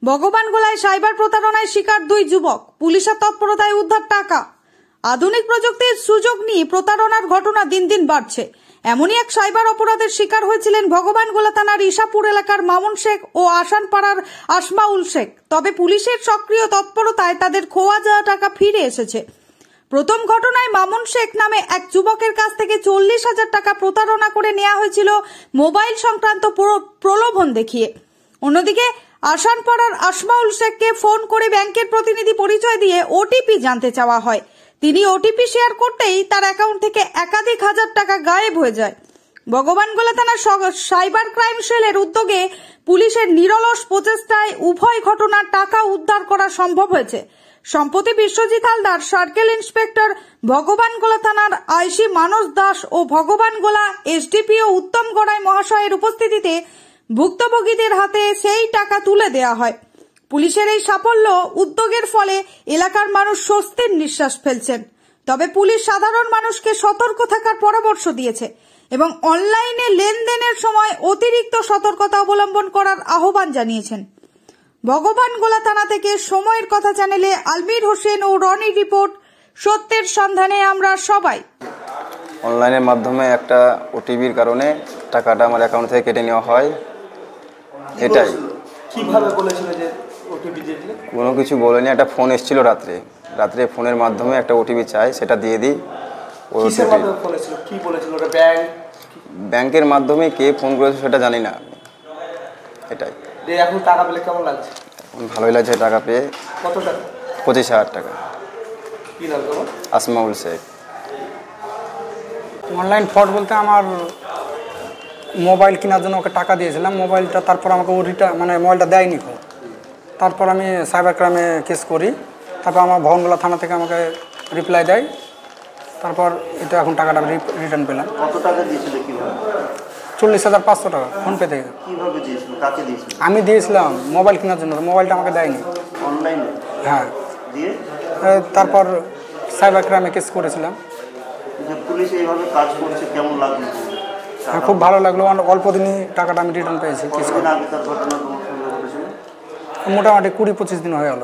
ভগবানগোলায় cyber প্রতারণায় শিকার 2 যুবক, পুলিশের তৎপরতায় উদ্ধার টাকা। আধুনিক প্রযুক্তির সুযোগ নিয়ে প্রতারণার ঘটনা দিন দিন বাড়ছে। এমনই এক সাইবার অপরাধের শিকার হয়েছিলেন ভগবানগোলা থানার ইসাপুর এলাকার মামুন শেখ ও আসানপাড়ার আসমাউল শেখ। তবে পুলিশের সক্রিয় তৎপরতায় তাদের খোয়া যাওয়া টাকা ফিরে এসেছে। প্রথম ঘটনায় মামুন শেখ নামে এক যুবকের কাছ থেকে 40,000 টাকা প্রতারণা করে নেওয়া হয়েছিল মোবাইল সংক্রান্ত প্রলোভন দেখিয়ে। অন্যদিকে আসানপাড়ার আসমাউল শেখকে ফোন করে ব্যাংকের প্রতিনিধি পরিচয় দিয়ে ওটিপি জানতে চাওয়া হয়। তিনি ওটিপি শেয়ার করতেই তার অ্যাকাউন্ট থেকে একাধিক হাজার টাকা গায়েব হয়ে যায়। ভগবানগোলা থানার সাইবার ক্রাইম সেলের উদ্যোগে পুলিশের নিরলস প্রচেষ্টায় উভয় ঘটনার টাকা উদ্ধার করা সম্ভব হয়েছে। সম্প্রতি বিশ্বজিৎ হালদার, সার্কেল ইন্সপেক্টর ভগবানগোলা থানার আইসি মানস দাস ও ভগবানগোলা এসডিপিও উত্তম গড়াই মহাশয়ের উপস্থিতিতে ভুক্তভোগীদের হাতে সেই টাকা তুলে দেওয়া হয়। পুলিশের এই সাফল্য উদ্যোগের ফলে এলাকার মানুষ স্বস্তির নিঃশ্বাস ফেলছেন। তবে পুলিশ সাধারণ মানুষকে সতর্ক থাকার পরামর্শ দিয়েছে এবং অনলাইনে লেনদেনের সময় অতিরিক্ত সতর্কতা অবলম্বন করার আহ্বান জানিয়েছেন। ভগবানগোলা থানা থেকে সময়ের কথা চ্যানেলে আলমির হোসেন ও রনি রিপোর্ট, সত্যের সন্ধানে আমরা সবাই। অনলাইনের মাধ্যমে একটা ওটিপির কারণে টাকাটা আমার অ্যাকাউন্ট থেকে কেটে নেওয়া হয়। এটাই কিভাবে বলেছিল যে ওটিপি দিয়ে দিলে? কোনো কিছু বলেনি, একটা ফোন এসেছিল রাত্রে ফোনের মাধ্যমে একটা ওটিপি চাই, সেটা দিয়ে দিই। কিসের মাধ্যমে ফোন এসেছিল, কি বলেছিল? ওটা ব্যাংকের মাধ্যমে কে ফোন করেছে সেটা জানি না আমি। এটাই। এখন টাকা পেলে কেমন লাগছে? ভালোই লাগছে টাকা পেয়ে। কত টাকা? 25,000 টাকা। কি নাম তোমার? আসমাউল শেখ। অনলাইন ফ্রড বলতে আমার মোবাইল কেনার জন্য ওকে টাকা দিয়েছিলাম, মোবাইলটা তারপর আমাকে ও মোবাইলটা দেয়নি। তারপর আমি সাইবার ক্রাইমে কেস করি, তারপর আমার ভগবানগোলা থানা থেকে আমাকে রিপ্লাই দেয়। তারপর এটা এখন টাকাটা রিটার্ন পেলাম। কত টাকা দিয়েছিল? কিভাবে? 40,500 টাকা ফোনপে থেকে। কিভাবে দিয়েছিল? কাকে দিয়েছিল? আমি দিয়েছিলাম মোবাইল কেনার জন্য, মোবাইলটা আমাকে দেয়নি। অনলাইনে? হ্যাঁ। দিয়ে তারপর সাইবার ক্রাইমে কেস করেছিলাম। পুলিশ এইভাবে কাজ করছে, কেমন লাগলো? হ্যাঁ, খুব ভালো লাগলো। অল্প দিনই টাকাটা আমি রিটার্ন পেয়েছি। মোটামুটি 20-25 দিন হয়ে গেল।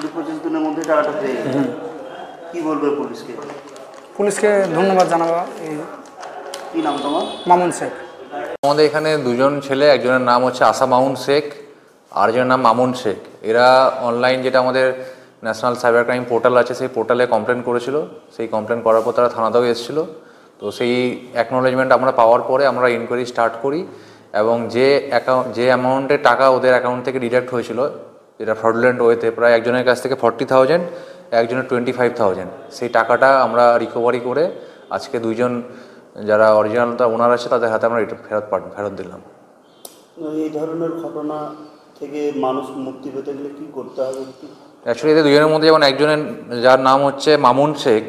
20-25 দিনের মধ্যে টাকাটা পেয়ে গেছে। কি বলবে পুলিশকে? পুলিশকে ধন্যবাদ জানাবো। কি নাম তোমার? মামুন শেখ। আমাদের এখানে দুজন ছেলে, একজনের নাম হচ্ছে আসামাউন শেখ, আরেকজনের নাম মামুন শেখ। এরা অনলাইন যেটা আমাদের ন্যাশনাল সাইবার ক্রাইম পোর্টাল আছে, সেই পোর্টালে কমপ্লেন করেছিল। সেই কমপ্লেন করার পর তারা থানাতেও এসেছিলো। তো সেই অ্যাকনোলেজমেন্ট আমরা পাওয়ার পরে আমরা ইনকোয়ারি স্টার্ট করি এবং যে অ্যামাউন্টের টাকা ওদের অ্যাকাউন্ট থেকে ডিডাক্ট হয়েছিল, যেটা ফ্রডুলেন্ট ওয়েতে, প্রায় একজনের কাছ থেকে 40,000, একজনের 25,000, সেই টাকাটা আমরা রিকভারি করে আজকে দুইজন যারা অরিজিনাল ওনার আছে তাদের হাতে আমরা ফেরত দিলাম। এই ধরনের ঘটনা থেকে মানুষ মুক্তি পেতে গেলে কী করতে হবে? অ্যাকচুয়ালি এদের দুজনের মধ্যে যেমন একজনের, যার নাম হচ্ছে মামুন শেখ,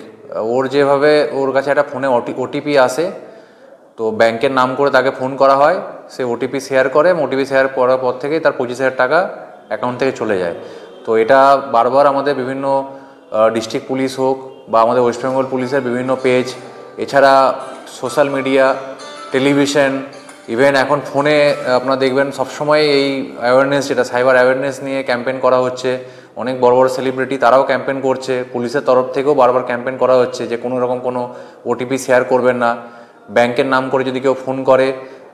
ওর যেভাবে ওর কাছে একটা ফোনে ওটিপি আসে, তো ব্যাংকের নাম করে তাকে ফোন করা হয়, সে ওটিপি শেয়ার করে, ওটিপি শেয়ার করার পর থেকেই তার 25,000 টাকা অ্যাকাউন্ট থেকে চলে যায়। তো এটা বারবার আমাদের বিভিন্ন ডিস্ট্রিক্ট পুলিশ হোক বা আমাদের ওয়েস্ট বেঙ্গল পুলিশের বিভিন্ন পেজ, এছাড়া সোশ্যাল মিডিয়া, টেলিভিশন, ইভেন এখন ফোনে আপনারা দেখবেন সবসময় এই অ্যাওয়ারনেস, যেটা সাইবার অ্যাওয়ারনেস নিয়ে ক্যাম্পেইন করা হচ্ছে। অনেক বড় বড় সেলিব্রিটি তারাও ক্যাম্পেইন করছে, পুলিশের তরফ থেকেও বারবার ক্যাম্পেইন করা হচ্ছে যে কোনো রকম কোনো ওটিপি শেয়ার করবেন না। ব্যাংকের নাম করে যদি কেউ ফোন করে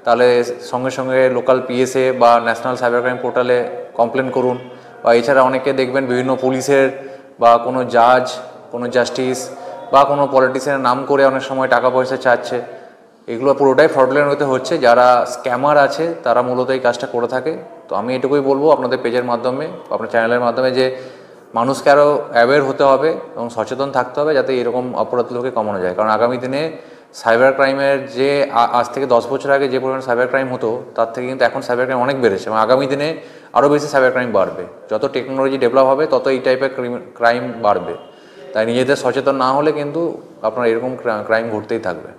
তাহলে সঙ্গে সঙ্গে লোকাল পিএসএ বা ন্যাশনাল সাইবার ক্রাইম পোর্টালে কমপ্লেন করুন। বা এছাড়া অনেকে দেখবেন বিভিন্ন পুলিশের বা কোনো জাজ, কোনো জাস্টিস বা কোনো পলিটিশিয়ানের নাম করে অনেক সময় টাকা পয়সা চাচ্ছে। এগুলো পুরোটাই ফ্রডুলেন্ট হতে হচ্ছে। যারা স্ক্যামার আছে তারা মূলত এই কাজটা করে থাকে। তো আমি এটুকুই বলবো আপনাদের পেজের মাধ্যমে, আপনার চ্যানেলের মাধ্যমে, যে মানুষকে আরও অ্যাওয়্যার হতে হবে এবং সচেতন থাকতে হবে যাতে এরকম অপরাধগুলোকে কমানো যায়। কারণ আগামী দিনে সাইবার ক্রাইমের যে আজ থেকে 10 বছর আগে যে পরিমাণ সাইবার ক্রাইম হতো তার থেকে কিন্তু এখন সাইবার ক্রাইম অনেক বেড়েছে এবং আগামী দিনে আরও বেশি সাইবার ক্রাইম বাড়বে। যত টেকনোলজি ডেভেলপ হবে তত এই টাইপের ক্রাইম বাড়বে। তাই নিজেদের সচেতন না হলে কিন্তু আপনার এরকম ক্রাইম ঘটতেই থাকবে।